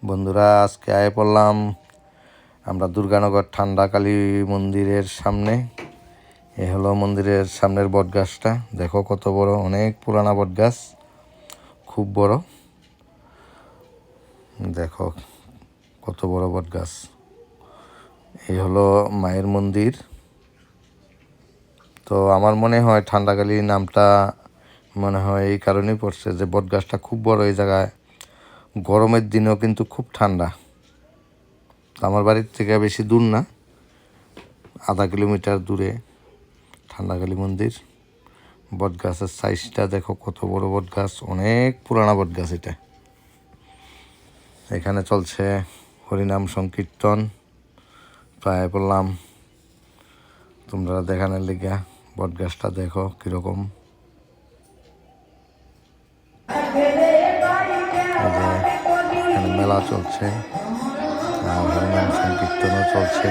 বন্ধুরা, আজকে আয় পড়লাম আমরা দুর্গানগর ঠান্ডাকালী মন্দিরের সামনে। এ হলো মন্দিরের সামনের বটগাছটা। দেখো কত বড়, অনেক পুরানা বটগাছ, খুব বড়। দেখো কত বড় বটগাছ। এই হলো মায়ের মন্দির। তো আমার মনে হয় ঠান্ডাকালী নামটা মনে হয় এই কারণেই পড়ছে যে বটগাছটা খুব বড় এই জায়গায়। গরমের দিনেও কিন্তু খুব ঠান্ডা। আমার বাড়ির থেকে বেশি দূর না, আধা কিলোমিটার দূরে ঠান্ডাকালী মন্দির। বটগাছের সাইজটা দেখো কত বড় বটগাছ, অনেক পুরানা বটগাছ এটা। এখানে চলছে হরিনাম সংকীর্তন। প্রায় বললাম তোমরা দেখানোর লিগা। বটগাছটা দেখো কিরকম। এখানে মেলা চলছে আর হরিনাম সংকীর্তনও চলছে।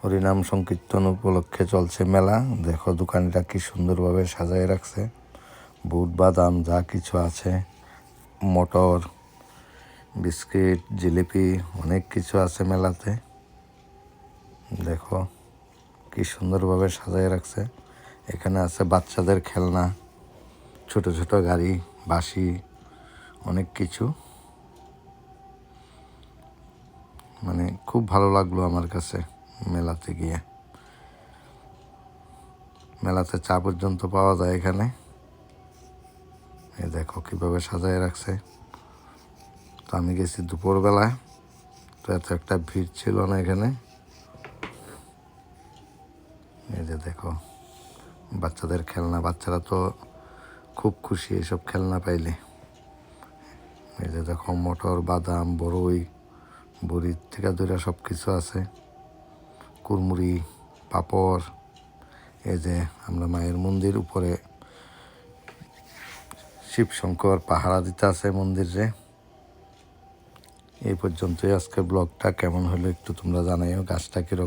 হরিনাম সংকীর্তন উপলক্ষে চলছে মেলা। দেখো দোকানটা কি সুন্দরভাবে সাজায় রাখছে। বুট বাদাম যা কিছু আছে, মটর, বিস্কিট, জিলিপি, অনেক কিছু আছে মেলাতে। দেখো কি সুন্দরভাবে সাজায় রাখছে। এখানে আছে বাচ্চাদের খেলনা, ছোট ছোট গাড়ি, বাঁশি, অনেক কিছু। মানে খুব ভালো লাগলো আমার কাছে মেলাতে গিয়ে। মেলাতে চা পর্যন্ত পাওয়া যায় এখানে। এই দেখো কিভাবে সাজায় রাখছে। তো আমি গেছি দুপুরবেলায়, তো এত একটা ভিড় ছিল না এখানে। এই যে দেখো বাচ্চাদের খেলনা, বাচ্চারা তো খুব খুশি এসব খেলনা পাইলে। এই যে দেখো মটর, বাদাম, বড়ই, বড়ির থেকে ধরে সব কিছু আছে, কুরমুরি, পাপড়। এই যে আমরা মায়ের মন্দির উপরে শিব শঙ্কর পাহারা দিতে আছে মন্দিরে। এই পর্যন্তই আজকের ব্লগটা। কেমন হলো একটু তোমরা জানাইও। গাছটা কিরকম।